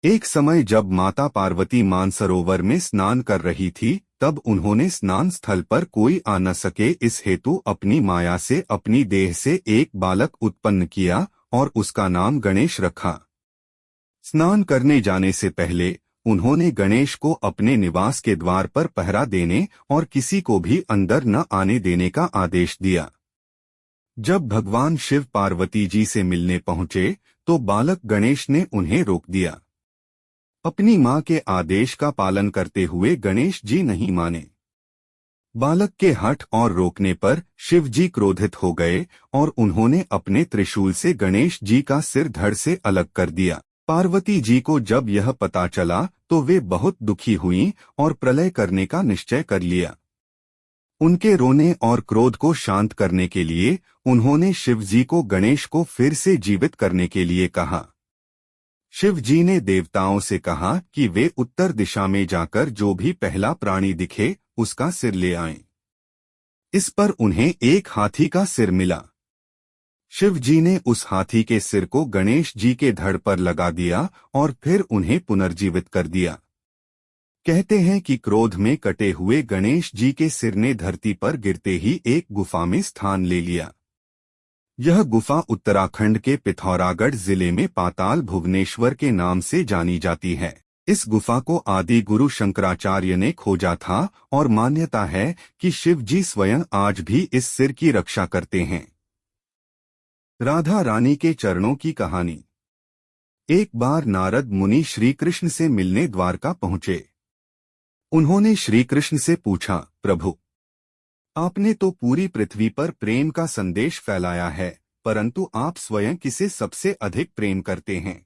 एक समय जब माता पार्वती मानसरोवर में स्नान कर रही थी, तब उन्होंने स्नान स्थल पर कोई आ न सके इस हेतु अपनी माया से अपनी देह से एक बालक उत्पन्न किया और उसका नाम गणेश रखा। स्नान करने जाने से पहले उन्होंने गणेश को अपने निवास के द्वार पर पहरा देने और किसी को भी अंदर न आने देने का आदेश दिया। जब भगवान शिव पार्वती जी से मिलने पहुंचे तो बालक गणेश ने उन्हें रोक दिया। अपनी मां के आदेश का पालन करते हुए गणेश जी नहीं माने। बालक के हठ और रोकने पर शिव जी क्रोधित हो गए और उन्होंने अपने त्रिशूल से गणेश जी का सिर धड़ से अलग कर दिया। पार्वती जी को जब यह पता चला तो वे बहुत दुखी हुईं और प्रलय करने का निश्चय कर लिया। उनके रोने और क्रोध को शांत करने के लिए उन्होंने शिव जी को गणेश को फिर से जीवित करने के लिए कहा। शिव जी ने देवताओं से कहा कि वे उत्तर दिशा में जाकर जो भी पहला प्राणी दिखे उसका सिर ले आएं। इस पर उन्हें एक हाथी का सिर मिला। शिव जी ने उस हाथी के सिर को गणेश जी के धड़ पर लगा दिया और फिर उन्हें पुनर्जीवित कर दिया। कहते हैं कि क्रोध में कटे हुए गणेश जी के सिर ने धरती पर गिरते ही एक गुफा में स्थान ले लिया। यह गुफा उत्तराखंड के पिथौरागढ़ जिले में पाताल भुवनेश्वर के नाम से जानी जाती है। इस गुफा को आदि गुरु शंकराचार्य ने खोजा था और मान्यता है कि शिव जी स्वयं आज भी इस सिर की रक्षा करते हैं। राधा रानी के चरणों की कहानी। एक बार नारद मुनि श्री कृष्ण से मिलने द्वारका पहुंचे। उन्होंने श्री कृष्ण से पूछा, प्रभु, आपने तो पूरी पृथ्वी पर प्रेम का संदेश फैलाया है, परंतु आप स्वयं किसे सबसे अधिक प्रेम करते हैं?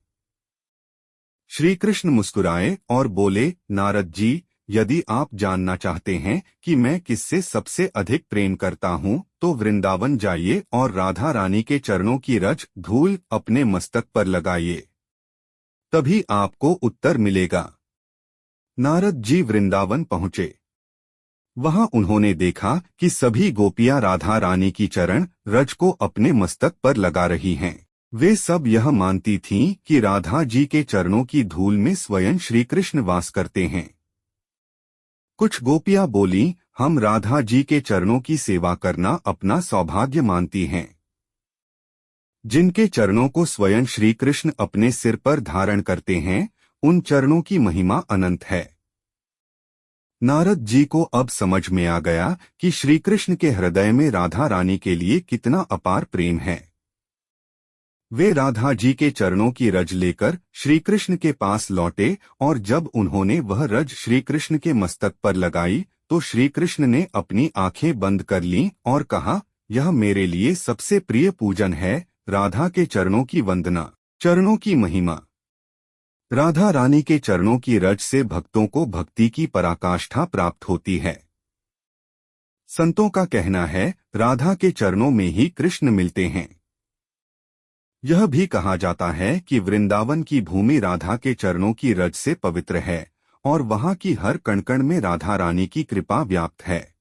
श्री कृष्ण मुस्कुराए और बोले, नारद जी, यदि आप जानना चाहते हैं कि मैं किससे सबसे अधिक प्रेम करता हूं, तो वृंदावन जाइए और राधा रानी के चरणों की रज धूल अपने मस्तक पर लगाइए, तभी आपको उत्तर मिलेगा। नारद जी वृंदावन पहुंचे। वहां उन्होंने देखा कि सभी गोपियां राधा रानी की चरण रज को अपने मस्तक पर लगा रही हैं। वे सब यह मानती थीं कि राधा जी के चरणों की धूल में स्वयं श्री कृष्ण वास करते हैं। कुछ गोपियां बोलीं, हम राधा जी के चरणों की सेवा करना अपना सौभाग्य मानती हैं। जिनके चरणों को स्वयं श्री कृष्ण अपने सिर पर धारण करते हैं, उन चरणों की महिमा अनंत है। नारद जी को अब समझ में आ गया कि श्री कृष्ण के हृदय में राधा रानी के लिए कितना अपार प्रेम है। वे राधा जी के चरणों की रज लेकर श्री कृष्ण के पास लौटे और जब उन्होंने वह रज श्री कृष्ण के मस्तक पर लगाई तो श्री कृष्ण ने अपनी आंखें बंद कर लीं और कहा, यह मेरे लिए सबसे प्रिय पूजन है, राधा के चरणों की वंदना, चरणों की महिमा। राधा रानी के चरणों की रज से भक्तों को भक्ति की पराकाष्ठा प्राप्त होती है। संतों का कहना है, राधा के चरणों में ही कृष्ण मिलते हैं। यह भी कहा जाता है कि वृंदावन की भूमि राधा के चरणों की रज से पवित्र है और वहां की हर कण कण में राधा रानी की कृपा व्याप्त है।